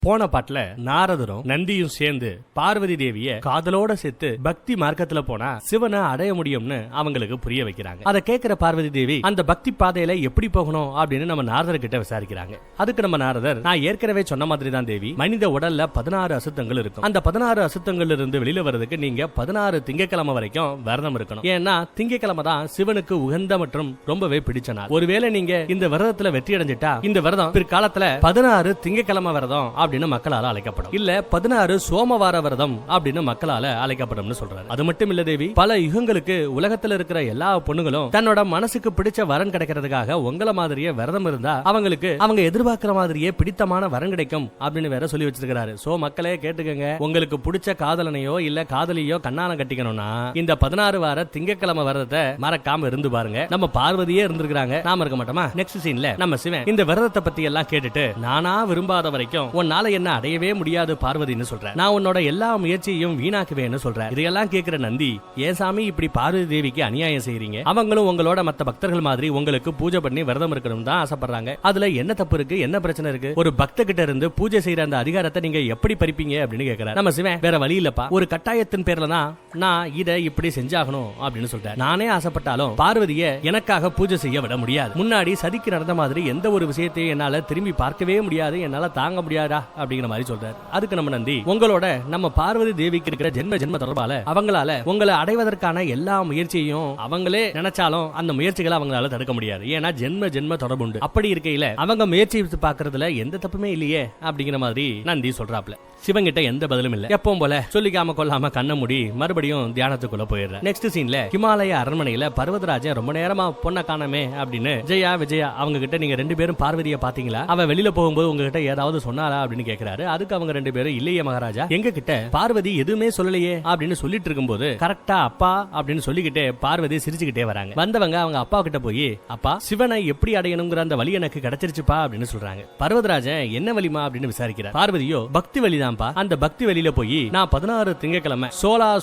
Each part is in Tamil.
போன பாட்டுல நாரதரும் நந்தியும் சேர்ந்து பார்வதி தேவிய காதலோட சேர்த்து பக்தி மார்க்கத்துல போனா சிவனை அடைய முடியும்னு அவங்களுக்கு புரிய வைக்கிறாங்க. அதை கேட்கிற பார்வதி தேவி அந்த பக்தி பாதையில எப்படி போகணும் அப்படின்னு நம்ம நாரதர் கிட்ட விசாரிக்கிறாங்க. அதுக்கு நம்ம நாரதர், நான் ஏற்கனவே சொன்ன மாதிரி தான் தேவி, மனித உடல்ல 16 அசுத்தங்கள் இருக்கும். அந்த 16 அசுத்தங்கள் இருந்து வெளியில வர்றதுக்கு நீங்க 16 திங்கக்கிழமை வரைக்கும் விரதம் இருக்கணும். ஏன்னா திங்கக்கிழமை தான் சிவனுக்கு உகந்த மற்றும் ரொம்பவே பிடிச்ச நாள். ஒருவேளை நீங்க இந்த விரதத்துல வெற்றி அடைஞ்சிட்டா இந்த விரதம் பிற்காலத்துல 16 திங்கக்கிழமை விரதம் அப்படின்னு மக்களால அழைக்கப்படும். இல்ல 16 சோமவார விரதம் அப்படின்னு மக்களால அழைக்கப்படும் சொல்றாரு. அது மட்டும் இல்ல தேவி, பல யுகங்களுக்கு உலகத்துல இருக்கிற எல்லா பொண்ணுங்களும் தன்னோட மனசுக்கு பிடிச்ச வரன் கிடைக்கிறதுக்காக உங்கள மாதிரியே விரதம் இருந்தா அவங்களுக்கு அவங்க எதிர்பார்க்கிற மாதிரியே பிடித்தமான வரன் கிடைக்கும் அப்படின்னு வேற சொல்லி வச்சிருக்காரு. சோ மக்களே கேட்டுக்கங்க, உங்களுக்கு பிடிச்ச காதலனையோ இல்ல காதலியோ கண்ணாலம் கட்டிக்கணும்னா இந்த 16 வார திங்கக்கிழமை விரதத்தை மறக்காம இருந்து பாருங்க. நம்ம பார்வதியே இருந்திருக்காங்க, நாம இருக்க மாட்டோமா? நெக்ஸ்ட் சீன்ல நம்ம சிவன் இந்த விரதத்தை பத்தி எல்லாம் கேட்டுட்டு, நானா விரும்பாத வரைக்கும் உன்னால என்ன அடையவே முடியாது பார்வதின்னு சொல்ற, நான் உன்னோட எல்லா முயற்சியையும் வீணாக்குவேன்னு சொல்ற. இதையெல்லாம் கேட்கிற நந்தி, ஏன் சாமி இப்படி பார்வதி தேவிக்கு அநியாயம் செய்றீங்க? அவங்களும் உங்களோட மத்த பக்தர்கள் மாதிரி உங்களுக்கு பூஜை பண்ணி விரதம் இருக்கணும் தான் ஆசைப்படுறாங்க. அதுல என்ன தப்பு இருக்கு, என்ன பிரச்சனை இருக்கு? ஒரு பக்த கிட்ட இருந்து பூஜை செய்யற அந்த அதிகாரத்தை நீங்க எப்படி பறிப்பீங்க அப்படின்னு கேட்கிறார். நம்ம சிவன், வேற வழி இல்லப்பா, ஒரு கட்டாயத்தின் பேர்ல தான் நான் இதை இப்படி செஞ்சாகணும் அப்படின்னு சொல்றேன். நானே ஆசைப்பட்டாலும் பார்வதியை எனக்காக பூஜை செய்ய விட முடியாது. முன்னாடி சதிக்கு நடந்த மாதிரி எந்த ஒரு விஷயத்தையும் என்னால திரும்பி பார்க்கவே முடியாது, என்னால தாங்க முடியாதா அப்படிங்கிற மாதிரி சொல்றாரு. அதுக்கு நம்ம நந்தி, உங்களோட நம்ம பார்வதி தேவிக்கு இருக்கிற ஜென்ம தொடர்பால அவங்களால உங்களை அடைவதற்கான எல்லா முயற்சியையும் அவங்களே நினைச்சாலும் அந்த முயற்சிகளை அவங்களால தடுக்க முடியாது. ஏன்னா ஜென்ம தொடர்பு உண்டு. அப்படி இருக்கையில அவங்க முயற்சி பாக்குறதுல எந்த தப்புமே இல்லையே அப்படிங்கிற மாதிரி நந்தி சொல்றாப்ல. சிவங்கிட்ட எந்த பதிலும் இல்ல. எப்பவும் போல சொல்லிக்காம கொள்ளாம கண்ண மூடி மறுபடியும் தியானத்துக்குள்ள போயிடுற. நெக்ஸ்ட் சீன்ல ஹிமாலய அரண்மனையில பர்வதராஜன் ரொம்ப நேரமா பொண்ண காணமே அப்படின்னு ஜெயா விஜயா அவங்க கிட்ட, நீங்க ரெண்டு பேரும் பார்வதியை பாத்தீங்களா? அவ வெளியில போகும்போது உங்ககிட்ட ஏதாவது சொன்னாரா அப்படின்னு கேக்குறாரு. அதுக்கு அவங்க ரெண்டு பேரும், இல்லையே மகாராஜா, எங்க கிட்ட பார்வதி எதுவுமே சொல்லலையே அப்படின்னு சொல்லிட்டு இருக்கும்போது கரெக்டா அப்பா அப்படின்னு சொல்லிக்கிட்டே பார்வதி சிரிச்சுக்கிட்டே வராங்க. வந்தவங்க அவங்க அப்பா கிட்ட போய், அப்பா சிவனை எப்படி அடையணுங்கிற அந்த வழி எனக்கு கிடைச்சிருச்சுப்பா அப்படின்னு சொல்றாங்க. பர்வதராஜன் என்ன வழிமா அப்படின்னு விசாரிக்கிறார். பார்வதியோ, பக்தி வழிதான், அந்த பக்தி வெளியில போய் நான் 16 திங்கக்கிழமை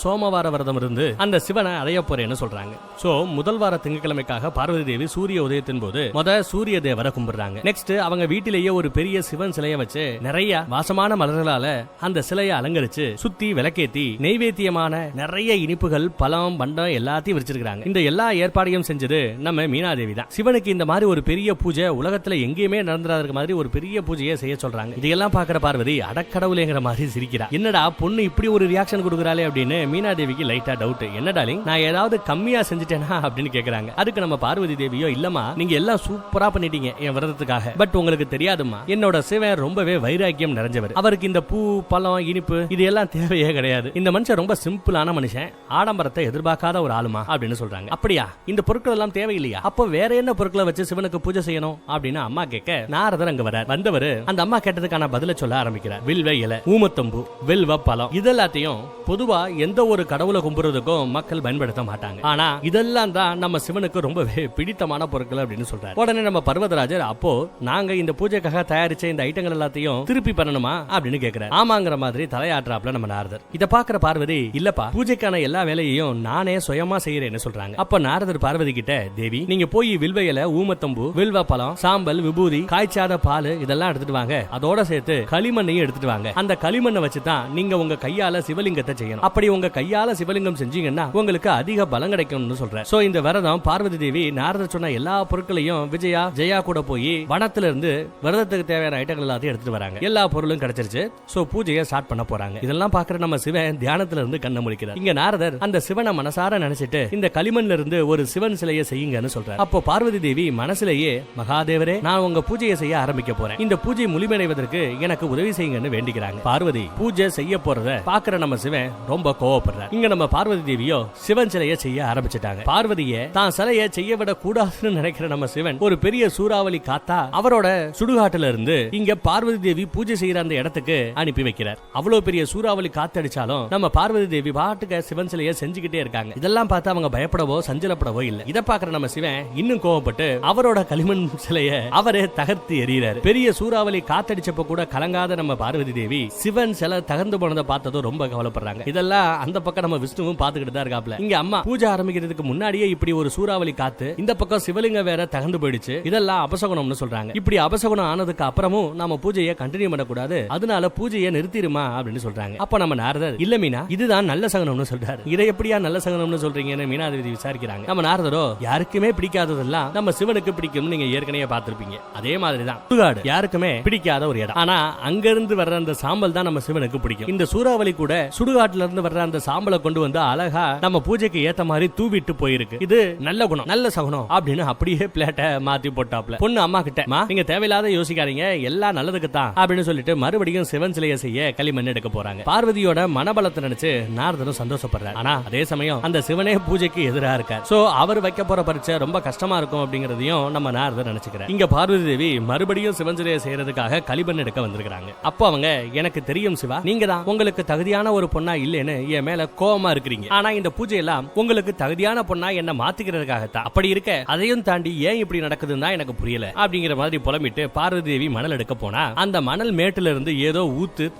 சோமவார விரதம் இருந்து அந்த சிவனை அடைய போறேன்னு சொல்றாங்க. சோ முதல் வார திங்கக்கிழமைக்காக பார்வதி தேவி சூரிய உதயத்தின் போது சூரிய தேவரை கும்பிடுறாங்க. நெக்ஸ்ட் அவங்க வீட்டிலேயே ஒரு பெரிய சிவன் சிலையை வச்சு நிறைய வாசமான மலர்களால அந்த சிலையை அலங்கரிச்சு சுத்தி விளக்கேத்தி நெய்வேத்தியமான நிறைய இனிப்புகள் பழம் பண்டம் எல்லாத்தையும் வச்சிருக்காங்க. இந்த எல்லா ஏற்பாடையும் செஞ்சது நம்ம மீனாதேவி தான். சிவனுக்கு இந்த மாதிரி ஒரு பெரிய பூஜை உலகத்துல எங்கேயுமே நடந்துறாத மாதிரி ஒரு பெரிய பூஜையை செய்ய சொல்றாங்க. இதெல்லாம் பாக்குற பார்வதி அடக்கடவுளேங்கிற மாதிரி சிரிக்கிறா. என்னடா பொண்ணு இப்படி ஒரு ரியாக்ஷன் கொடுக்கறாளே அப்படின்னு மீனாதேவிக்கு லைட்டா டவுட். என்ன டார்லிங், நான் ஏதாவது கம்மியா செஞ்சுட்டேனா அப்படின்னு கேக்குறாங்க. அதுக்கு நம்ம பார்வதி தேவியோ, இல்லமா நீங்க எல்லாம் சூப்பரா பண்ணிட்டீங்க என் விரதத்துக்காக. பட் உங்களுக்கு தெரியாதுமா, என்னோட சிவன் ரொம்பவே வைராக்கியம் நிறைஞ்சவர். அவருக்கு இந்த பூ பழம் இனிப்பு இது எல்லாம் தேவையே கிடையாது. இந்த மனுஷன் ரொம்ப சிம்பிளான மனுஷன், ஆடம்பரத்தை எதிர்பார்க்காத ஒரு ஆளுமா அப்படின்னு சொல்றாங்க. அப்படியா, இந்த பொருட்கள் எல்லாம் தேவையில்லையா? அப்போ வேற என்ன பொருட்களை வச்சு சிவனுக்கு பூஜை செய்யணும் அப்படின்னு அம்மா கேட்க, நாரதர் அங்க வர வந்தவர் அந்த அம்மா கேட்டதுக்கான பதில சொல்ல ஆரம்பிக்கிறார். வில்வ இலை, ஊமத்தம்பு, வெல்வ பழம், இதெல்லாத்தையும் பொதுவா எந்த ஒரு கடவுளை கும்பிடுறதுக்கும் மக்கள் பயன்படுத்த மாட்டாங்க. ஆனா இதெல்லாம் தான் நம்ம சிவனுக்கு ரொம்பவே பிடித்தமான பொருட்கள் அப்படின்னு சொல்றாரு. உடனே நம்ம பர்வதராஜர், அப்போ நாங்க இந்த பூஜைக்காக தயாரிச்ச இந்த ஐட்டங்கள் எல்லாத்தையும் திருப்பி பண்ணணுமா அப்படின்னு கேக்குறாரு. ஆமாங்கிற மாதிரி தலையாற்றாப்ல நம்ம நாரதர். இத பாக்குற பார்வதி, இல்லப்பா பூஜைக்கான எல்லா வேலையையும் நானே சுயமா செய்யறேன்னு சொல்றாங்க. அப்ப நாரதர் பார்வதி கிட்ட, தேவி நீங்க போய் வில்வ இலை, ஊமத்தம்பு, வில்வ பழம், சாம்பல், விபூதி, காய்ச்சாத பால் இதெல்லாம் எடுத்துட்டு வாங்க. அதோட சேர்த்து களிமண்ணையும் எடுத்துட்டு வாங்க. அந்த களிமண்ணை வச்சுதான் நீங்க உங்க கையால சிவலிங்கத்தை செய்யணும். அப்படி உங்க கையால சிவலிங்கம் செஞ்சீங்கன்னா உங்களுக்கு அதிக பலம் கிடைக்கும்னு சொல்றேன். சோ இந்த விரதம் பார்வதி தேவி நாரதர் சொன்ன எல்லா பொருட்களையும் விஜயா ஜெயா கூட போய் வனத்துல இருந்து விரதத்துக்கு தேவையான ஐட்டங்கள் எல்லாத்தையும் எடுத்துட்டு வராங்க. எல்லா பொருளும் கிடைச்சிருச்சு. சோ பூஜையை ஸ்டார்ட் பண்ண போறாங்க. இதெல்லாம் பாக்குற நம்ம சிவன் தியானத்துல இருந்து கண்ண முடிக்கிறார். இங்க நாரதர் அந்த சிவனை மனசார நினைச்சிட்டு இந்த களிமண்ல இருந்து ஒரு சிவன் சிலையை செய்யுங்கன்னு சொல்றாரு. அப்போ பார்வதி தேவி மனசுலயே, மகாதேவரே நான் உங்க பூஜையை செய்ய ஆரம்பிக்க போறேன், இந்த பூஜை முழுமையடைவதற்கு எனக்கு உதவி செய்யுங்கன்னு வேண்டிக்கிறாங்க. பார்வதி பூஜை செய்ய போறத பாக்குற நம்ம சிவன் ரொம்ப கோவப்படுறார். இங்க நம்ம பார்வதி தேவியோ சிவன் சிலையை செய்ய ஆரம்பிச்சிட்டாங்க. பார்வதியை தான் சிலையை செய்ய விட கூடாதுன்னு நினைக்கிற நம்ம சிவன் ஒரு பெரிய சூறாவளி காத்தா அவரோட சுடுகாட்டுல இருந்து இங்க பார்வதி தேவி பூஜை செய்யற அந்த இடத்துக்கு அனுப்பி வைக்கிறார். அவ்வளவு பெரிய சூறாவளி காத்தடிச்சாலும் நம்ம பார்வதி தேவி பாட்டுக்கு சிவன் சிலையை செஞ்சுக்கிட்டே இருக்காங்க. இதெல்லாம் பார்த்து அவங்க பயப்படவோ சஞ்சலப்படவோ இல்ல. இதை பாக்குற நம்ம சிவன் இன்னும் கோவப்பட்டு அவரோட களிமண் சிலையை அவரே தகர்த்து எறிகிறாரு. பெரிய சூறாவளி காத்தடிச்சப்ப கூட கலங்காத நம்ம பார்வதி தேவி சிவன் சிலை தகர்ந்து போனதை பார்த்ததும் ரொம்ப கவலைப்படுறாங்க. இதெல்லாம் அந்த பக்கம் நம்ம விஷ்ணுவும் பாத்துக்கிட்டு தான் இருக்காப்ல. இங்க அம்மா பூஜை ஆரம்பிக்கிறதுக்கு முன்னாடியே இப்படி ஒரு சூறாவளி காத்து, இந்த பக்கம் சிவலிங்க வேற தகர்ந்து போயிடுச்சு, இதெல்லாம் அபசகுனம்னு சொல்றாங்க. இப்படி அபசகுனம் ஆனதுக்கு அப்புறமும் நாம பூஜையை கண்டினியூ அந்நியம் பண்ணக்கூடாது, அதனால பூஜையை நிறுத்திடுமா அப்படின்னு சொல்றாங்க. அப்ப நம்ம நாரதர் இல்ல மீனா, இதுதான் நல்ல சகுனம்னு சொல்றாரு. இதை எப்படியா நல்ல சகுனம்னு சொல்றீங்கன்னு மீனாதேவி விசாரிக்கிறாங்க. நம்ம நாரதரோ யாருக்குமே பிடிக்காததெல்லாம் நம்ம சிவனுக்கு பிடிக்கும்னு நீங்க ஏற்கனவே பார்த்திருப்பீங்க. அதே மாதிரிதான் சுடுகாடு யாருக்குமே பிடிக்காத ஒரு இடம். ஆனா அங்க இருந்து வர்ற அந்த சாம்பல் தான் நம்ம சிவனுக்கு பிடிக்கும். இந்த சூறாவளி கூட சுடுகாட்டுல இருந்து வர்ற அந்த சாம்பலை கொண்டு வந்து அழகா நம்ம பூஜைக்கு ஏத்த மாதிரி தூவிட்டு போயிருக்கு. இது நல்ல குணம், நல்ல சகுனம் அப்படின்னு அப்படியே பிளேட்டை மாத்தி போட்டாப்ல. பொண்ணு அம்மா கிட்ட நீங்க தேவையில்லாத யோசிக்காதீங்க, எல்லாம் நல்லதுக்கு தான் அப்படின்னு சொல்லிட்டு மறுபடியும் சிவன் சிலையை செய்ய களிமண் எடுக்க போறாங்க. பார்வதியோட மனபலத்தை நினைச்சு நாரதரும் சந்தோஷப்படுறாரு. ஆனா அதே சமயம் அந்த சிவனே பூஜைக்கு எதிராக இருக்கார். சோ அவர் வைக்க போற பரீட்சை ரொம்ப கஷ்டமா இருக்கும் அப்படிங்கறதையும் நம்ம நாரதர் நினைச்சுக்கிறார். இங்க பார்வதி தேவி மறுபடியும் சிவன் சிலையை செய்யறதுக்காக களிமண் எடுக்க வந்திருக்காங்க. அப்போ அவங்க எனக்கு தெரியும் சிவா, நீங்க தான் உங்களுக்கு தகுதியான ஒரு பொண்ணா இல்லைன்னு என் மேல கோபமா இருக்கிறீங்க. ஆனா இந்த பூஜை எல்லாம் உங்களுக்கு தகுதியான பொண்ணா என்ன மாத்திக்கிறதுக்காகத்தான். அப்படி இருக்க அதையும் தாண்டி ஏன் இப்படி நடக்குதுன்னு தான் எனக்கு புரியல அப்படிங்கிற மாதிரி புலம்பிட்டு பார்வதி தேவி மணல் எடுக்க போனா அந்த மணல் மேட்டுல இருந்து ஏதோ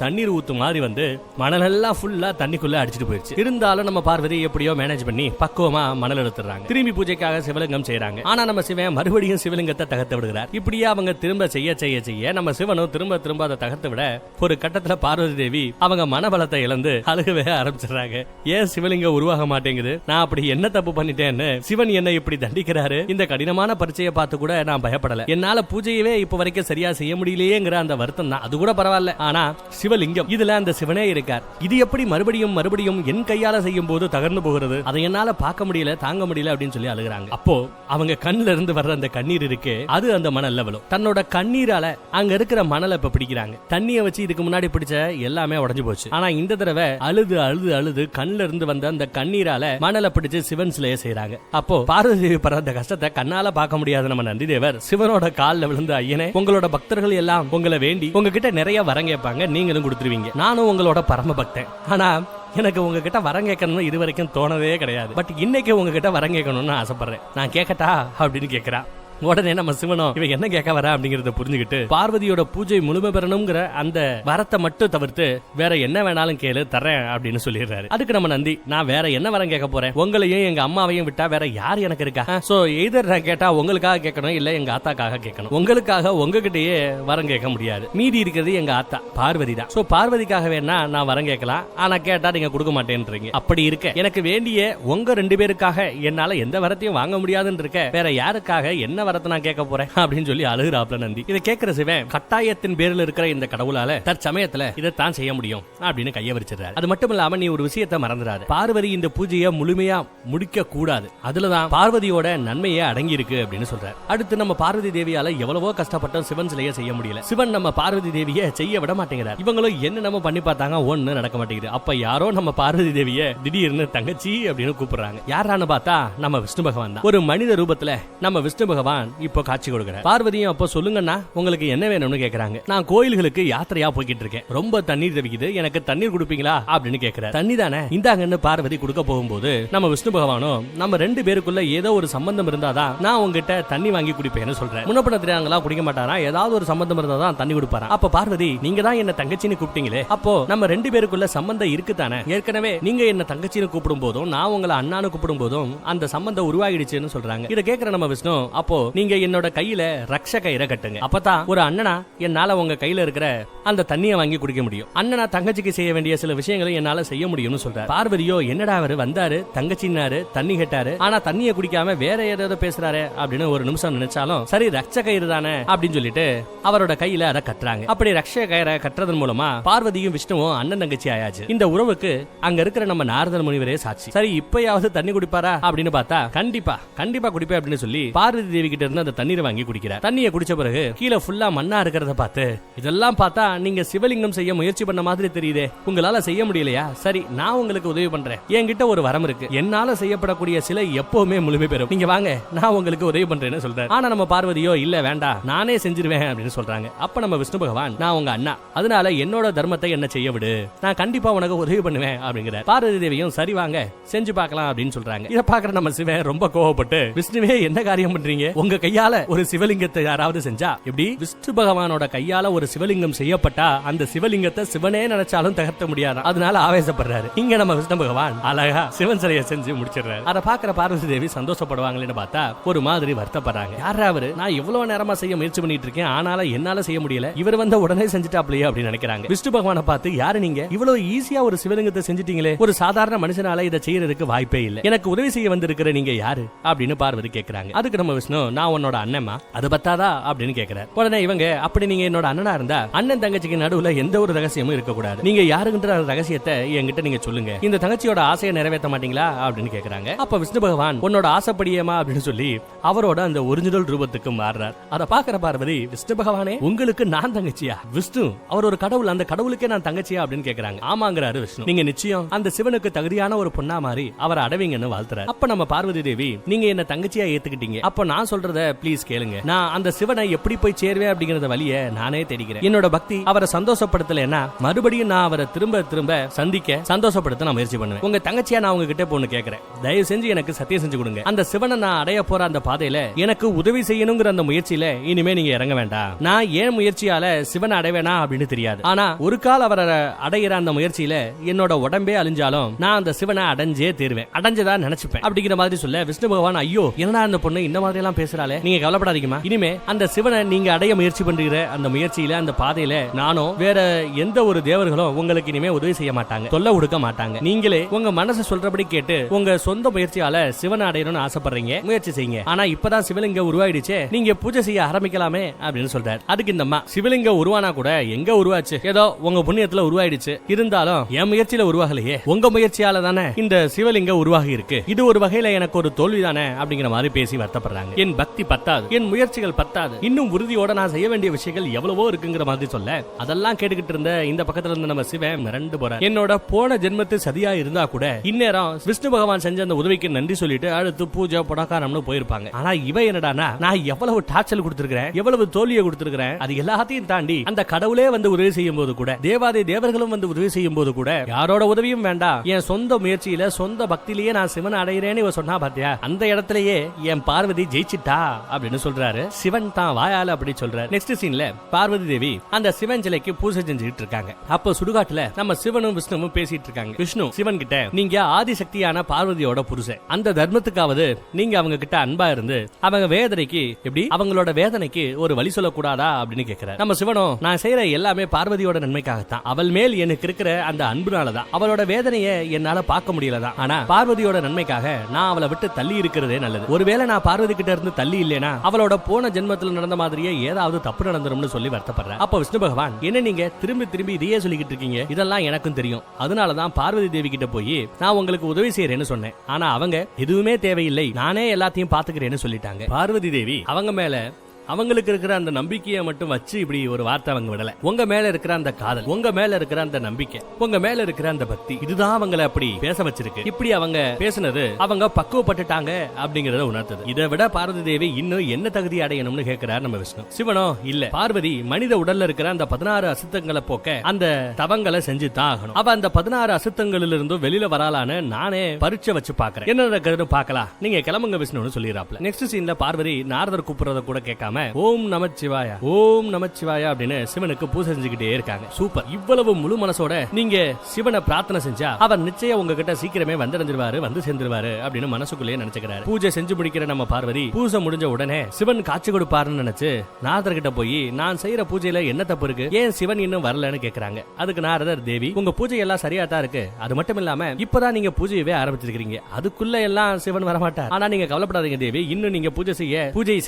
தண்ணீர் ஊத்து மாதிரி வந்து மணல் எல்லாம் ஃபுல்லா தண்ணிக்குள்ள அடிச்சிட்டு போயிருச்சு. இருந்தாலும் நம்ம பார்வதி எப்படியோ மேனேஜ் பண்ணி பக்குவமா மணல் எடுத்துறாங்க. திரும்பி பூஜைக்காக சிவலிங்கம் செய்யறாங்க. ஆனா நம்ம சிவன் மறுபடியும் சிவலிங்கத்தை தகர்த்து விடுகிறார். இப்படியே அவங்க திரும்ப செய்ய செய்ய செய்ய நம்ம சிவனும் திரும்ப திரும்ப அதை தகர்த்து விட ஒரு கட்டத்துல பார்வதி தேவி அவங்க மனபலத்தை இழந்து அழுகவே ஆரம்பிச்சிடறாங்க. ஏன் சிவலிங்கம் உருவாக மாட்டேங்குது, நான் அப்படி என்ன தப்பு பண்ணிட்டேன்னு சிவன் என்ன இப்படி தண்டிக்கிறாரு, இந்த கடினமான பரீட்சையை பார்த்து கூட நான் பயப்படல, என்னால பூஜையவே இப்ப வரைக்கும் சரியா செய்ய முடியலையேங்கிற அந்த வருத்தம் தான். அது கூட பரவாயில்ல, ஆனா சிவலிங்கம் இதுல அந்த சிவனே இருக்கார், இது எப்படி மறுபடியும் மறுபடியும் என் கையால செய்யும் போது தகர்ந்து போகிறது, அதை என்னால பார்க்க முடியல தாங்க முடியல அப்படின்னு சொல்லி அழுகுறாங்க. அப்போ அவங்க கண்ணுல இருந்து வர்ற அந்த கண்ணீர் இருக்கு, அது அந்த மணல்ல விழும். தன்னோட கண்ணீரால அங்க இருக்கிற மணலை இப்ப பிடிக்கிறாங்க. தண்ணியை வச்சு இதுக்கு முன்னாடி பிடிச்ச எல்லாமே உடைஞ்சு போச்சு. ஆனா இந்த தடவை அழுது அழுது அழுது கண்ணுல இருந்து வந்த அந்த கண்ணீரால மணலை பிடிச்சு சிவன் சிலையை செய்யறாங்க. அப்போ பார்வதி தேவி படுற அந்த கஷ்டத்தை கண்ணால பார்க்க முடியாத நம்ம நந்தி தேவர் சிவனோட கால்ல விழுந்து, ஐயனே உங்களோட பக்தர்கள் எல்லாம் உங்களை வேண்டி உங்ககிட்ட நிறைய வரம் கேட்பாங்க, நீங்களும் கொடுத்துருவீங்க. நானும் உங்களோட பரம பக்தன். ஆனா எனக்கு உங்ககிட்ட வரம் கேட்கணும்னு இது வரைக்கும் தோணவே கிடையாது. பட் இன்னைக்கு உங்ககிட்ட வரம் கேட்கணும்னு ஆசைப்படுறேன், நான் கேட்கட்டா அப்படின்னு கேட்கிறா. உடனே நம்ம சிவனும் இவன் என்ன கேட்க வர அப்படிங்கறத புரிஞ்சுக்கிட்டு பார்வதியோட பூஜை முழுமை பெறணுங்கிற அந்த வரத்தை மட்டும் தவிர்த்து வேற என்ன வேணாலும் கேளு தரேன் அப்படின்னு சொல்லிடுறாரு. அதுக்கு நம்ம நந்தி, நான் வேற என்ன வரம் கேட்க போறேன், உங்களையும் எங்க அம்மாவையும் விட்டா வேற யார் எனக்கு இருக்கா, சோ எய்தர் நான் கேட்டா உங்களுக்காக கேட்கணும், இல்ல எங்க ஆத்தாக்காக கேட்கணும். உங்களுக்காக உங்ககிட்டயே வரம் கேட்க முடியாது, மீதி இருக்கிறது எங்க ஆத்தா பார்வதி தான். சோ பார்வதிக்காக வேணா நான் வரம் கேட்கலாம், ஆனா கேட்டா நீங்க கொடுக்க மாட்டேன்றீங்க. அப்படி இருக்க எனக்கு வேண்டிய உங்க 2 பேருக்காக என்னால எந்த வரத்தையும் வாங்க முடியாதுன்னு இருக்க வேற யாருக்காக என்ன வரத்தை நான் கேட்க போறேன் அப்படின்னு சொல்லி அழுகுறாப்ல நந்தி. இதை கேட்கிற சிவன் கட்டாயத்தின் பேரில் இருக்கிற இந்த கடவுளால தற்சமயத்துல இதைத்தான் செய்ய முடியும் அப்படின்னு கைய வச்சிருக்காரு. அது மட்டும் இல்லாம நீ ஒரு விஷயத்தை மறந்துடாது, பார்வதி இந்த பூஜையை முழுமையா முடிக்க கூடாது, அதுலதான் பார்வதியோட நன்மையே அடங்கி இருக்கு அப்படின்னு சொல்றாரு. அடுத்து நம்ம பார்வதி தேவியால எவ்வளவோ கஷ்டப்பட்ட சிவன் சிலையை செய்ய முடியல. சிவன் நம்ம பார்வதி தேவியை செய்ய விட மாட்டேங்கிறார். இவங்களும் என்ன நம்ம பண்ணி பார்த்தாங்க, ஒண்ணு நடக்க மாட்டேங்குது. அப்ப யாரோ நம்ம பார்வதி தேவியை திடீர்னு தங்கச்சி அப்படின்னு கூப்பிடுறாங்க. யாரான்னு பார்த்தா நம்ம விஷ்ணு பகவான் தான். ஒரு மனித ரூபத்துல நம்ம விஷ்ணு பகவான் இப்போ காட்சி கொடுக்கிறார். பார்வதியும் அப்போ சொல்லுங்கன்னா உங்களுக்கு என்ன வேணும்னு கேக்குறாங்க. நான் கோயில்களுக்கு யாத்திரையா போய்கிட்டு இருக்கேன், ரொம்ப தண்ணீர் தவிக்குது, எனக்கு தண்ணீர் கொடுப்பீங்களா அப்படின்னு கேக்குறாரு. தண்ணி தானே இந்தாங்கன்னு பார்வதி கொடுக்க போகும்போது நம்ம விஷ்ணு பகவானும் நம்ம 2 பேருக்குள்ள ஏதோ ஒரு சம்பந்தம் இருந்தாதான் நான் உங்ககிட்ட தண்ணி வாங்கி குடிப்பேன்னு சொல்றேன். முன்னப்பட தெரியாங்களா குடிக்க மாட்டாரா, ஏதாவது ஒரு சம்பந்தம் இருந்தாதான் தண்ணி கொடுப்பாரா. அப்ப பார்வதி நீங்க தான் என்ன தங்கச்சின்னு கூப்பிட்டீங்களே, அப்போ நம்ம 2 பேருக்குள்ள சம்பந்தம் இருக்குதானே, ஏற்கனவே நீங்க என்ன தங்கச்சின்னு கூப்பிடும் போதும் நான் உங்களை அண்ணான்னு கூப்பிடும் போதும் அந்த சம்பந்தம் உருவாகிடுச்சுன்னு சொல்றாங்க. இதை கேட்கிற நம்ம விஷ்ணு, அப்போ நீங்க என்னோட கையில ரக்ஷ கயிறை கட்டுங்க, அப்பதான் ஒரு அண்ணனா என்னால உங்க கையில இருக்கிற அந்த தண்ணியை வாங்கி குடிக்க முடியும், அண்ணனா தங்கச்சிக்கு செய்ய வேண்டிய சில விஷயங்களை என்னால செய்ய முடியும்னு சொல்றாரு. பார்வதியோ என்னடா அவரு வந்தாரு தங்கச்சின்னாரு தண்ணி கேட்டாரு, ஆனா தண்ணியை குடிக்காம வேற ஏதாவது பேசுறாரு அப்படின்னு ஒரு நிமிஷம் நினைச்சாலும் சரி ரக்ஷ கயிறு தானே அப்படின்னு சொல்லிட்டு அவரோட கையில அதை கட்டுறாங்க. அப்படி ரக்ஷ கயிறை கட்டுறதன் மூலமா பார்வதியும் விஷ்ணுவும் அண்ணன் தங்கச்சி ஆயாச்சு. இந்த உறவுக்கு அங்க இருக்கிற நம்ம நாரதர் முனிவரே சாட்சி. சரி இப்பயாவது தண்ணி குடிப்பாரா அப்படின்னு பார்த்தா கண்டிப்பா கண்டிப்பா குடிப்பேன் அப்படின்னு சொல்லி பார்வதி தேவி கிட்ட இருந்து அந்த தண்ணீரை வாங்கி குடிக்கிறார். தண்ணியை குடிச்ச பிறகு கீழே ஃபுல்லா மண்ணா இருக்கிறத பார்த்து, இதெல்லாம் பார்த்தா நீங்க சிவலிங்கம் செய்ய முயற்சி பண்ண மாதிரி தெரியுதே, உங்களால செய்ய முடியலையா, சரி நான் உங்களுக்கு உதவி பண்றேன், என்கிட்ட ஒரு வரம் இருக்கு, என்னால செய்யப்படக்கூடிய சிலை எப்பவுமே முழுமை பெறும், நீங்க வாங்க நான் உங்களுக்கு உதவி பண்றேன்னு சொல்றாரு. ஆனா நம்ம பார்வதியோ இல்ல வேண்டாம் நானே செஞ்சிருவேன் அப்படின்னு சொல்றாங்க. அப்ப நம்ம விஷ்ணு பகவான், நான் உங்க அண்ணா, அதனால என்னோட தர்மத்தை என்ன செய்ய விடு, நான் கண்டிப்பா உனக்கு உதவி பண்ணுவேன் அப்படிங்கிற. பார்வதி தேவியும் சரி வாங்க செஞ்சு பார்க்கலாம் அப்படின்னு சொல்றாங்க. இதை பாக்குற நம்ம சிவன் ரொம்ப கோவப்பட்டு, விஷ்ணுவே என்ன காரியம் பண்றீங்க, உங்க கையால ஒரு சிவலிங்கத்தை யாராவது செஞ்சா எப்படி விஷ்ணு பகவானோட கையால ஒரு சிவலிங்கம் செய்யப்பட்டா அந்த சிவலிங்கத்தை சிவனே நினைச்சாலும் தகர்த்த முடியாது. அதனால ஆவேசப்படுறாரு. இங்க நம்ம விஷ்ணு பகவான் அழகா சிவன் சிலையை செஞ்சு முடிச்சிடுறாரு. அதை பாக்குற பார்வதி தேவி சந்தோஷப்படுவாங்களேன்னு பார்த்தா ஒரு மாதிரி வருத்தப்படுறாங்க. யாரா அவரு, நான் எவ்வளவு நேரமா செய்ய முயற்சி பண்ணிட்டு இருக்கேன், ஆனாலும் என்னால செய்ய முடியல, இவர் வந்த உடனே செஞ்சுட்டாப்லையே அப்படின்னு நினைக்கிறாங்க. விஷ்ணு பகவானை பார்த்து, யாரு நீங்க, இவ்வளவு ஈஸியா ஒரு சிவலிங்கத்தை செஞ்சிட்டீங்களே, ஒரு சாதாரண மனுஷனால இதை செய்யறதுக்கு வாய்ப்பே இல்ல, எனக்கு உதவி செய்ய வந்திருக்கிற நீங்க யாரு அப்படின்னு பார்வதி கேட்கிறாங்க. அதுக்கு நம்ம விஷ்ணு, நான் உன்னோட அண்ணமா, அது பத்தாதா அப்படின்னு கேட்கிறார். உடனே இவங்க, அப்படி நீங்க என்னோட அண்ணனா இருந்தா அண்ணன் தங்கச்சிக்கு நடுவுல எந்த ஒரு ரகசியமும் இருக்க கூடாது, நீங்க யாருன்ற ரகசியத்தை என்கிட்ட நீங்க சொல்லுங்க, இந்த தங்கச்சியோட ஆசையை நிறைவேற்ற மாட்டீங்களா அப்படின்னு கேட்கிறாங்க. அப்ப விஷ்ணு பகவான், உன்னோட ஆசைப்படியமா அப்படின்னு சொல்லி அவரோட அந்த ஒரிஜினல் ரூபத்துக்கு மாறுறார். அதை பாக்குற பார்வதி, விஷ்ணு பகவானே உங்களுக்கு நான் தங்கச்சியா? விஷ்ணு அவர் ஒரு கடவுள், அந்த கடவுளுக்கே நான் தங்கச்சியா அப்படின்னு கேட்கிறாங்க. ஆமாங்கிறாரு விஷ்ணு. நீங்க நிச்சயம் அந்த சிவனுக்கு தகுதியான ஒரு பொண்ணா மாறி அவரை அடைவீங்கன்னு வாழ்த்துறாரு. அப்ப நம்ம பார்வதி தேவி, நீங்க என்ன தங்கச்சியா ஏத்துக்கிட்டீங்க, அப்ப நான் சொல்றத ப்ளீஸ் கேளுங்க, நான் அந்த சிவனை எப்படி போய் சேருவேன் அப்படிங்கறத வழிய நானே தேடிக்கிறேன். என்னோட பக்தி அவரை சந்தோஷப்படுத்தலைன்னா மறுபடியும் நான் அவரை திரும்ப திரும்ப சந்திக்க சந்தோஷப்படுத்த நான் முயற்சி பண்ணுவேன். உங்க தங்கச்சியா நான் உங்ககிட்ட பொண்ணு கேட்கிறேன், தயவு செஞ்சு எனக்கு சத்தியம் செஞ்சு கொடுங்க, அந்த சிவனை நான் அடைய போற அந்த பாதையில எனக்கு உதவி செய்யணுங்கிற அந்த முயற்சியில இனிமே நீங்க இறங்க வேண்டாம். நான் ஏன் முயற்சியால சிவனை அடைவேனா அப்படின்னு தெரியாது, ஆனா ஒரு கால் அவரை அடையிற அந்த முயற்சியில என்னோட உடம்பே அழிஞ்சாலும் நான் அந்த சிவனை அடைஞ்சே தீருவேன், அடைஞ்சதா நினைச்சுப்பேன் அப்படிங்கிற மாதிரி சொல்ல விஷ்ணு பகவான், ஐயோ என்னடா அந்த பொண்ணு இந்த மாதிரி எல்லாம் பேசுறாளே, நீங்க கவலைப்படாதீங்கமா, இனிமே அந்த சிவனை நீங்க அடைய முயற்சி பண்றீங்க அந்த முயற்சியில அந்த பாதையில நானும் வேற எந்த ஒரு தேவர்களும் உங்களுக்கு இனிமே உதவி செய்ய மாட்டாங்க, தொல்லை கொடுக்க மாட்டாங்க, நீங்களே உங்க மனசு சொல்றபடி கேட்டு உங்க சொந்த முயற்சியால சிவனை அடையணும்னு ஆசைப்படுறீங்க, முயற்சி செய்யுங்க, ஆனா இப்பதான் சிவலிங்கம் உருவாயிடுச்சு, நீங்க பூஜை செய்ய ஆரம்பிக்கலாமே அப்படின்னு சொல்றாரு. அதுக்கு இந்த அம்மா, சிவலிங்கம் உருவானா கூட எங்க உருவாச்சு, ஏதோ உங்க புண்ணியத்துல உருவாயிடுச்சு, இருந்தாலும் என் முயற்சியில உருவாகலையே, உங்க முயற்சியால தானே இந்த சிவலிங்கம் உருவாகி இருக்கு, இது ஒரு வகையில எனக்கு ஒரு தோல்விதானே அப்படிங்கிற மாதிரி பேசி வருத்தப்படுறாங்க. என் பக்தி பத்தாது, என் முயற்சிகள் பத்தாது, இன்னும் உறுதியோட நான் செய்ய வேண்டிய விஷயங்கள் எவ்வளவோ இருக்குங்கிற மாதிரி சொல்ல, அதெல்லாம் கேட்டுக்கிட்டு இருந்த இந்த பக்கத்துல இருந்து நம்ம சிவன் மிரண்டு போறார். என்னோட போன ஜென்மத்து சதியா இருந்தா கூட இந்நேரம் விஷ்ணு பகவான் செஞ்ச அந்த உதவிக்கு நன்றி சொல்லிட்டு அடுத்து பூஜை புடக்காரம்னு போயிருப்பாங்க. ஆனா இவ என்னடானா, நான் எவ்வளவு டார்ச்சல் கொடுத்திருக்கிறேன், எவ்வளவு தோல்வியை கொடுத்திருக்கிறேன், அது எல்லாத்தையும் தாண்டி அந்த கடவுளே வந்து உதவி செய்யும் போது கூட, தேவாதி தேவர்களும் வந்து உதவி செய்யும் போது கூட யாரோட உதவியும் வேண்டாம், என் சொந்த முயற்சியில சொந்த பக்தியிலேயே நான் சிவன் அடைகிறேன்னு இவ சொன்னா பாத்தியா, அந்த இடத்திலேயே என் பார்வதி ஜெயிச்சிட்டா அப்படின்னு சொல்றாரு. சிவன் தான் வாயால அப்படி சொல்றாரு. நெக்ஸ்ட் சீன்ல பார்வதி தேவி அந்த சிவன் சிலைக்கு பூஜை செஞ்சுட்டு இருக்காங்க. அப்போ சுடுகாட்டுல நம்ம சிவனும் விஷ்ணுவும் பேசிட்டு இருக்காங்க. விஷ்ணு சிவன் கிட்ட, நீங்க ஆதிசக்தியான பார்வதியோட புருஷன், அந்த தர்மத்துக்காவது நீங்க அவங்க கிட்ட அன்பா இருந்து அவங்க வேதனைக்கு எப்படி அவங்களோட வேதனைக்கு ஒரு வழி சொல்லக்கூடாதா அப்படின்னு கேட்கிறார். நம்ம சிவனும், நான் செய்யற எல்லாமே பார்வதியோட நன்மைக்காகத்தான், அவள் மேல் எனக்கு இருக்கிற அந்த அன்புனாலதான், அவளோட வேதனையை என்னால பார்க்க முடியலதான், ஆனா பார்வதியோட நன்மைக்காக நான் அவளை விட்டு தள்ளி இருக்கிறதே நல்லது, ஒருவேளை நான் பார்வதி கிட்ட இருந்து தள்ளி இல்லைனா அவளோட போன ஜென்மத்தில் நடந்த மாதிரியே ஏதாவது தப்பு நடந்துரும்னு சொல்லி வருத்தப்படுற. அப்ப விஷ்ணு பகவான், என்ன நீங்க திரும்பி திரும்பி இதையே சொல்லிக்கிட்டு இருக்கீங்க, இதெல்லாம் எனக்கும் தெரியும், அதனாலதான் பார்வதி தேவி கிட்ட போய் நான் உங்களுக்கு உதவி செய்யறேன்னு சொன்னேன், ஆனா அவங்க எதுவுமே தேவையில்லை, நானே எல்லாத்தையும் பாத்துக்கிறேன்னு சொல்லிட்டாங்க. பார்வதி தேவி அவங்க மேல அவங்களுக்கு இருக்கிற அந்த நம்பிக்கையை மட்டும் வச்சு இப்படி ஒரு வார்த்தை அவங்க விடல, உங்க மேல இருக்கிற அந்த காதல், உங்க மேல இருக்கிற அந்த நம்பிக்கை, உங்க மேல இருக்கிற அந்த பக்தி, இதுதான் அவங்களை அப்படி பேச வச்சிருக்கு. இப்படி அவங்க பேசினது அவங்க பக்குவப்பட்டுட்டாங்க அப்படிங்கறத உணர்த்தது. இதை விட பார்வதி தேவி இன்னும் என்ன தகுதி அடையணும்னு கேட்கிறார் நம்ம விஷ்ணு. சிவனோ, இல்ல, பார்வதி மனித உடல்ல இருக்கிற அந்த 16 அசுத்தங்களை போக்க அந்த தவங்களை செஞ்சு தான் ஆகணும், அவ அந்த 16 அசுத்தங்களில் இருந்தும் வெளியில வராலான்னு நானே பரீட்சை வச்சு பாக்குறேன், என்ன நடக்குதுன்னு பாக்கலாம், நீங்க கிளம்புங்க விஷ்ணுன்னு சொல்லிடுறாப்ல. நெக்ஸ்ட் சீன்ல பார்வதி நாரதர் கூப்பிடுறத கூட கேட்காம ஓம் நமச்சிவாயா ஓம் நமச்சிவாயா அப்படின்னு சிவனுக்கு பூஜை செஞ்சுக்கிட்டே இருக்காங்க. சூப்பர். இவ்வளவு முழு மனசோட நீங்க சிவனை பிரார்த்தனை செஞ்சா அவர் நிச்சயம் உங்ககிட்ட சீக்கிரமே வந்தடைஞ்சிருவாரு, வந்து சேர்ந்துருவாரு அப்படின்னு மனசுக்குள்ளேயே நினைச்சுக்கிறாரு. பூஜை செஞ்சு முடிக்கிற நம்ம பார்வதி பூஜை முடிஞ்ச உடனே சிவன் காட்சி கொடுப்பாருன்னு நினைச்சு நாரதர் கிட்ட போய், நான் செய்யற பூஜையில என்ன தப்பு இருக்கு, ஏன் சிவன் இன்னும் வரலன்னு கேக்குறாங்க. அதுக்கு நாரதர், தேவி உங்க பூஜை எல்லாம் சரியா தான் இருக்கு, அது மட்டும் இல்லாம இப்பதான் நீங்க பூஜையவே ஆரம்பிச்சிருக்கீங்க, அதுக்குள்ள எல்லாம் சிவன் வரமாட்டார், ஆனா நீங்க கவலைப்படாதீங்க தேவி, இன்னும் நீங்க பூஜை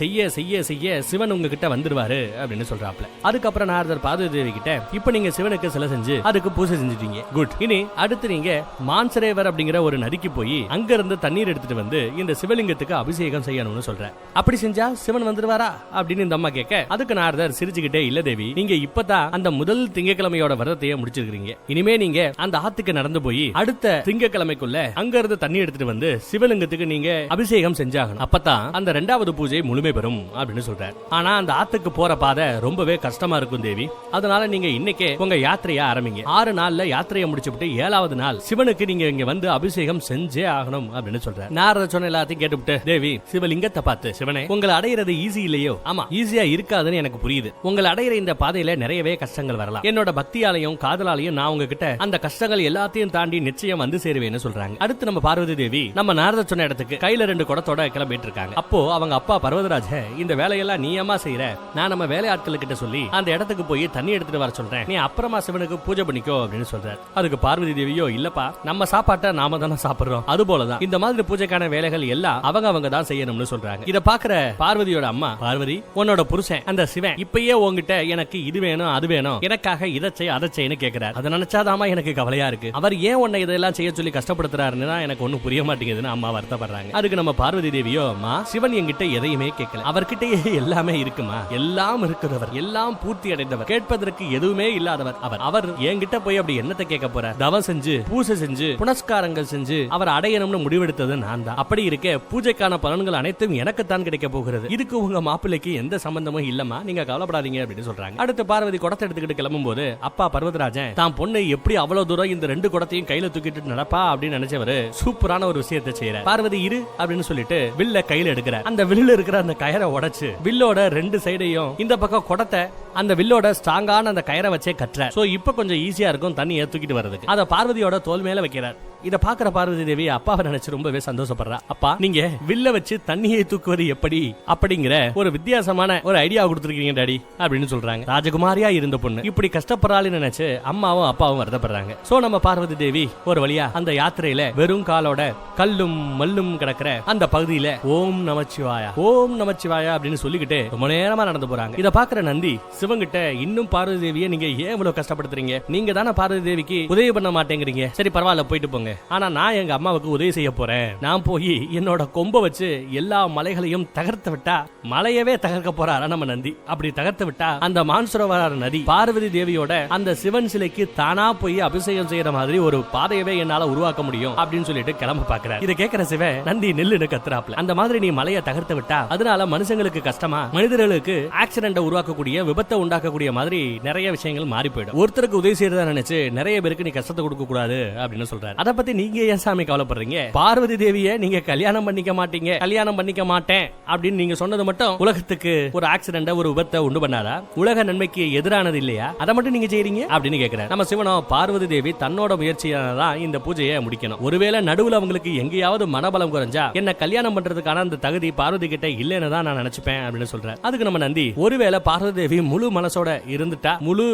செய்ய செய்ய சிவன் உங்ககிட்ட வந்துருவாரு அப்படின்னு சொல்றாப்ல. அதுக்கப்புறம் நாரதர் பார்வதி தேவி கிட்ட, இப்ப நீங்க சிவனுக்கு சிலை செஞ்சு அதுக்கு பூஜை செஞ்சுட்டீங்க, குட், இனி அடுத்து நீங்க மான்சரேவர் அப்படிங்கிற ஒரு நதிக்கு போய் அங்க இருந்து தண்ணீர் எடுத்துட்டு வந்து இந்த சிவலிங்கத்துக்கு அபிஷேகம் செய்யணும்னு சொல்ற. அப்படி செஞ்சா சிவன் வந்துருவாரா அப்படின்னு இந்த அம்மா கேட்க, அதுக்கு நாரதர் சிரிச்சுக்கிட்டே, இல்ல தேவி, நீங்க இப்பதான் அந்த முதல் திங்கக்கிழமையோட விரதத்தையே முடிச்சிருக்கீங்க, இனிமே நீங்க அந்த ஆத்துக்கு நடந்து போய் அடுத்த திங்கக்கிழமைக்குள்ள அங்க இருந்து தண்ணி எடுத்துட்டு வந்து சிவலிங்கத்துக்கு நீங்க அபிஷேகம் செஞ்சாகணும், அப்பதான் அந்த 2வது பூஜை முழுமை பெறும் அப்படின்னு சொல்ற. சொல்றாரு. ஆனா அந்த ஆத்துக்கு போற பாதை ரொம்பவே கஷ்டமா இருக்கும் தேவி, அதனால நீங்க இன்னைக்கே உங்க யாத்திரைய ஆரம்பிங்க. 6 நாள்ல யாத்திரையை முடிச்சுட்டு 7வது நாள் சிவனுக்கு நீங்க இங்க வந்து அபிஷேகம் செஞ்சே ஆகணும் அப்படின்னு சொல்றாரு. நாரத சொன்ன எல்லாத்தையும் கேட்டுவிட்டு தேவி சிவலிங்கத்தை பார்த்து, சிவனே உங்களை அடையிறது ஈஸி இல்லையோ? ஆமா, ஈஸியா இருக்காதுன்னு எனக்கு புரியுது. உங்களை அடையிற இந்த பாதையில நிறையவே கஷ்டங்கள் வரலாம். என்னோட பக்தியாலையும் காதலாலையும் நான் உங்ககிட்ட அந்த கஷ்டங்கள் எல்லாத்தையும் தாண்டி நிச்சயம் வந்து சேருவேன்னு சொல்றாங்க. அடுத்து நம்ம பார்வதி தேவி நம்ம நாரத சொன்ன இடத்துக்கு கையில 2 குடத்தோட கிளம்பிட்டு இருக்காங்க. அப்போ அவங்க அப்பா பர்வதராஜ, இந்த வேலையெல்லாம் நீ ஏமா செய்யற? நான் நம்ம வேலையாட்கள் கிட்ட சொல்லி அந்த இடத்துக்கு போய் தண்ணி எடுத்துட்டு வர சொல்றேன், நீ அப்புறமா சிவனுக்கு பூஜை பண்ணிக்கோ அப்படின்னு சொல்றாரு. அதுக்கு பார்வதி தேவியோ, இல்லப்பா நம்ம சாப்பாட்டை நாம தானே சாப்பிடுறோம், அது போலதான் இந்த மாதிரி பூஜைக்கான வேலைகள் எல்லாம் அவங்க தான் செய்யணும்னு சொல்றாங்க. இத பாக்குற பார்வதியோட அம்மா, பார்வதி உன்னோட புருஷன் அந்த சிவன் இப்பயே உங்ககிட்ட எனக்கு இது வேணும் அது வேணும், எனக்காக இதை செய் அதை செய்யன்னு கேக்குறாரு. அதை நினைச்சாதாமா எனக்கு கவலையா இருக்கு. அவர் ஏன் உன்னை இதெல்லாம் செய்ய சொல்லி கஷ்டப்படுத்துறாருன்னு எனக்கு ஒன்னும் புரிய மாட்டேங்குதுன்னு அம்மா வருத்தப்படுறாங்க. அதுக்கு நம்ம பார்வதி தேவியோ, அம்மா சிவன் என்கிட்ட எதையுமே கேட்கல, அவர்கிட்டயே எல்லாமே இருக்குமா, எல்லாம் இருக்கிறவர், எல்லாம் பூர்த்தி அடைந்தவர், கேட்பதற்கு எதுவுமே இல்லாதவர் அவர். அவர் என்கிட்ட போய் அப்படி என்னத்தை கேட்க போற? தவம் செஞ்சு பூஜை செஞ்சு புனஸ்காரங்கள் செஞ்சு அவர் அடையணும்னு முடிவெடுத்தது நான் தான். அப்படி இருக்க பூஜைக்கான பலன்கள் அனைத்தும் எனக்குத்தான் கிடைக்க போகிறது. இதுக்கு உங்க மாப்பிள்ளைக்கு எந்த சம்பந்தமும் இல்லம்மா, நீங்க கவலைப்படாதீங்க அப்படின்னு சொல்றாங்க. அடுத்து பார்வதி குடத்தை எடுத்துக்கிட்டு கிளம்பும் போது அப்பா பர்வதராஜன் தான் பொண்ணு எப்படி அவ்வளவு தூரம் இந்த 2 குடத்தையும் கையில தூக்கிட்டு நடப்பா அப்படின்னு நினைச்சவரு சூப்பரான ஒரு விஷயத்தை செய்யற. பார்வதி இரு அப்படின்னு சொல்லிட்டு வில்ல கையில எடுக்கிற. அந்த வில்ல இருக்கிற அந்த கயரை உடைச்சு வில்லோட 2 சைடையும் இந்த பக்கம் குடத்தை அந்த வில்லோட ஸ்ட்ராங்கான அந்த கயரை வச்சே கட்டுற. சோ இப்ப கொஞ்சம் ஈஸியா இருக்கும் தண்ணியை தூக்கிட்டு வர்றதுக்கு. அத பார்வதியோட தோல் மேல வைக்கிறார். இத பாக்குற பார்வதி தேவி அப்பாவை நினைச்சு ரொம்பவே சந்தோஷப்படுறா. அப்பா நீங்க வில்ல வச்சு தண்ணியை தூக்குவது எப்படி அப்படிங்கிற ஒரு வித்தியாசமான ஒரு ஐடியா கொடுத்துருக்கீங்க டாடி அப்படின்னு சொல்றாங்க. ராஜகுமாரியா இருந்த பொண்ணு இப்படி கஷ்டப்படுறாள்னு நினைச்சு அம்மாவும் அப்பாவும் வருத்தப்படுறாங்க. சோ நம்ம பார்வதி தேவி ஒரு வழியா அந்த யாத்திரையில வெறும் காலோட கல்லும் மல்லும் கிடக்கிற அந்த பகுதியில ஓம் நமச்சிவாயா ஓம் நமச்சிவாயா அப்படின்னு சொல்லிக்கிட்டு ரொம்ப நேரமா நடந்து போறாங்க. இத பாக்குற நந்தி சிவங்கிட்ட, இன்னும் பார்வதி தேவியை நீங்க ஏன் இவ்வளவு கஷ்டப்படுத்துறீங்க? நீங்க தானே பார்வதி தேவிக்கு உதவி பண்ண மாட்டேங்கிறீங்க. சரி பரவாயில்ல போயிட்டு போங்க, ஆனா நான் எங்க அம்மாவுக்கு உதவி செய்ய போறேன். நான் போய் என்னோட கொம்ப வச்சு எல்லா மலைகளையும் தகர்த்து விட்டா மலையவே தகர்க்க போறாரா நம்ம நந்தி. அப்படி தகர்த்து விட்டா அந்த மான்சரோவர் நதி பார்வதி தேவியோட அந்த சிவன் சிலைக்கு தானா போய் அபிஷேகம் செய்யற மாதிரி ஒரு பாதையவே என்னால உருவாக்க முடியும் அப்படின்னு சொல்லிட்டு கிளம்ப பாக்குறாரு. இதை கேட்கிற சிவன் நந்தி நெல்லுன்னு கத்துறாப்ல. அந்த மாதிரி நீ மலையை தகர்த்து விட்டா அதனால மனுஷங்களுக்கு கஷ்டமா, மனிதர்களுக்கு ஆக்சிடென்ட் உருவாக்கக்கூடிய விபத்தை உண்டாக்கக்கூடிய மாதிரி நிறைய விஷயங்கள் மாறி போயிடும். ஒருத்தருக்கு உதவி செய்யறதா நினைச்சு நிறைய பேருக்கு நீ கஷ்டத்தை கொடுக்க கூடாது அப்படின்னு சொல்றாரு. அதை பத்தி நீங்க ஏன் சாமி கவலைப்படுறீங்க? பார்வதி தேவியை நீங்க கல்யாணம் பண்ணிக்க மாட்டீங்க, கல்யாணம் பண்ணிக்க மாட்டேன் அப்படின்னு நீங்க சொன்னது மட்டும் உலகத்துக்கு ஒரு ஆக்சிடென்ட் ஒரு விபத்தை உண்டு பண்ணாதா? உலக நன்மைக்கு எதிரானது இல்லையா? அதை மட்டும் நீங்க செய்றீங்க அப்படின்னு கேக்குறாரு. நம்ம சிவனோ, பார்வதி தேவி தன்னோட முயற்சியானதான் இந்த பூஜையை முடிக்கணும். ஒருவேளை நடுவுல அவங்களுக்கு எங்கேயாவது மனபலம் குறைஞ்சா என்ன கல்யாணம் பண்றதுக்கான அந்த தகுதி பார்வதி கிட்ட இல்லைன்னு தான் நான் நினைச்சுப்பேன் அப்படின்னு சொல்றேன். அதுக்கு நம்ம நந்தி, ஒருவேளை பார்வதி தேவி முழு மனசோட இருந்துட்டா, முழு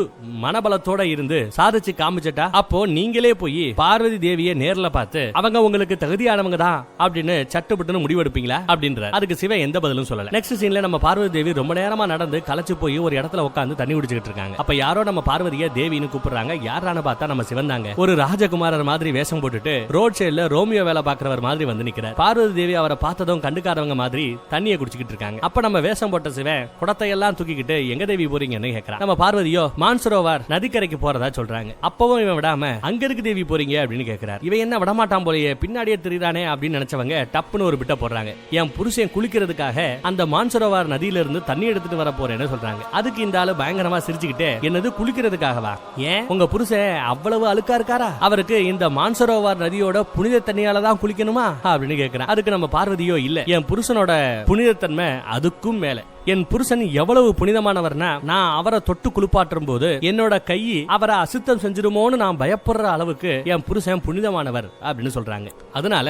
மனபலத்தோட இருந்து சாதிச்சு காமிச்சிட்டா, அப்போ நீங்களே போய் பார்வதி தேவியை நேர்ல பார்த்து அவங்க உங்களுக்கு தகுதியானவங்க தான் அப்படின்னு சட்டுப்பட்டு முடிவெடுப்பீங்களா அப்படின்ற. அதுக்கு சிவன் எந்த பதிலும் சொல்லல. நெக்ஸ்ட் சீன்ல நம்ம பார்வதி தேவி ரொம்ப நேரமா நடந்து களைச்சு போய் ஒரு இடத்துல உட்கார்ந்து தண்ணி குடிச்சிட்டு இருக்காங்க. அப்ப யாரோ நம்ம பார்வதியை தேவின்னு கூப்பிடுறாங்க. யாரான பார்த்தா நம்ம சிவன் தாங்க. ஒரு ராஜகுமாரர் மாதிரி வேஷம் போட்டுட்டு ரோட் சைடுல ரோமியோ வேலை பாக்குறவர் மாதிரி வந்து நிக்கிறார். பார்வதி தேவி அவரை பார்த்ததும் கண்டுக்காதவங்க மாதிரி தண்ணியை குடிச்சிட்டு இருக்காங்க. அப்ப நம்ம வேஷம் போட்ட சிவன் குடத்தை எல்லாம் தூக்கிக்கிட்டு எங்க தேவி போறீங்கன்னு கேக்குறான். நம்ம பார்வதியோ மான்சரோவர் நதிக்கரைக்கு போறதா சொல்றாங்க. அப்பவும் இவன் விடாம அங்க இருக்கு தேவி போறீங்க அப்படின்னு கேக்குறாரு. இவன் என்ன விடமாட்டான் போலயே, பின்னாடியே தெரியுதானே அப்படின்னு நினைச்சவங்க டப்புன்னு ஒரு பிட்ட போடுறாங்க. என் புருஷன் குளிக்கிறதுக்காக அந்த மான்சரோவர் நதியில இருந்து தண்ணி எடுத்துட்டு வர போறேன்னு சொல்றாங்க. அதுக்கு இந்த ஆளு பயங்கரமா சிரிச்சுக்கிட்டே, என்னது குளிக்கிறதுக்காகவா? ஏன் உங்க புருஷன் அவ்வளவு அழுக்கா இருக்காரா? அவருக்கு இந்த மான்சரோவர் நதியோட புனித தண்ணியால தான் குளிக்கணுமா அப்படின்னு கேக்குறான். அதுக்கு நம்ம பார்வதியோ, இல்ல என் புருஷனோட புனிதத்தன்மை அதுக்கும் மேல. என் புருஷன் எவ்வளவு புனிதமானவர்னா, நான் அவரை தொட்டு குளிப்பாற்றும் போது என்னோட கை அவரை அசுத்தம் செஞ்சிருமோன்னு நான் பயப்படுற அளவுக்கு என் புருஷன் புனிதமானவர் அப்படின்னு சொல்றாங்க. அதனால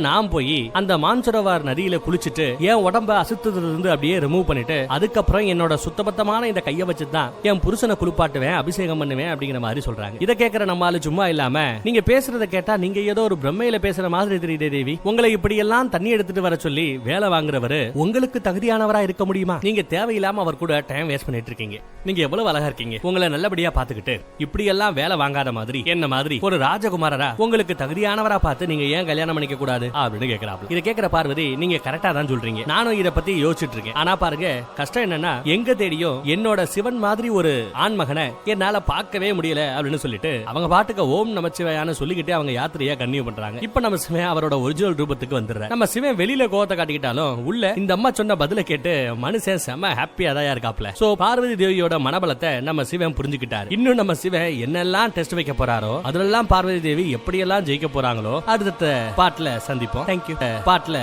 நான் போய் அந்த மான்சரோவர் நதியில குளிச்சுட்டு என் உடம்ப அசுத்தத்துல இருந்து அப்படியே ரிமூவ் பண்ணிட்டு அதுக்கப்புறம் என்னோட சுத்தபத்தமான இந்த கையை வச்சுதான் என் புருஷனை குளிப்பாட்டுவேன், அபிஷேகம் பண்ணுவேன் அப்படிங்கிற மாதிரி சொல்றாங்க. இதை கேட்கிற நம்மால சும்மா இல்லாம, நீங்க பேசுறத கேட்டா நீங்க ஏதோ ஒரு பிரம்மையில பேசுற மாதிரி தெரியுதே தேவி. உங்களை இப்படி எல்லாம் தண்ணி எடுத்துட்டு வர சொல்லி வேலை வாங்குறவரு உங்களுக்கு தகுதியானவரா இருக்க முடியுமா? நீங்க தேவையில்லாம அவர் கூட டைம் வேஸ்ட் பண்ணிட்டு இருக்கீங்க. நீங்க எவ்வளவு அழகா இருக்கீங்க, உங்களை நல்லபடியா பாத்துக்கிட்டு இப்படி எல்லாம் வேலை வாங்காத மாதிரி என்ன மாதிரி ஒரு ராஜகுமாரரா உங்களுக்கு தகுதியானவரா பார்த்து நீங்க ஏன் கல்யாணம் பண்ணிக்க கூடாது அப்படின்னு கேக்குறாங்க. இத கேக்குற பார்வதி, நீங்க கரெக்டா தான் சொல்றீங்க, நானும் இத பத்தி யோசிச்சுட்டு இருக்கேன். ஆனா பாருங்க, கஷ்டம் என்னன்னா எங்க தேடியும் என்னோட சிவன் மாதிரி ஒரு ஆண் மகனை என்னால பார்க்கவே முடியல அப்படின்னு சொல்லிட்டு அவங்க பாட்டுக்கு ஓம் நமச்சிவாயான்னு சொல்லிக்கிட்டு அவங்க யாத்திரையா கன்னியூ பண்றாங்க. இப்ப நம்ம சிவன் அவரோட ஒரிஜினல் ரூபத்துக்கு வந்துடுற. நம்ம சிவன் வெளியில கோவத்தை காட்டிக்கிட்டாலும் உள்ள இந்த அம்மா சொன்ன பதில கேட்டு மனுஷன் மனுஷன் செம ஹாப்பியா தான் இருக்காப்ல. சோ பார்வதி தேவியோட மனபலத்தை நம்ம சிவன் புரிஞ்சுக்கிட்டாரு. இன்னும் நம்ம சிவன் என்னெல்லாம் டெஸ்ட் வைக்க போறாரோ அதெல்லாம் பார்வதி தேவி எப்படியெல்லாம் ஜெயிக்க போறாங்களோ அடுத்த பாட்டுல சந்திப்போம். தேங்க்யூ. பாட்டுல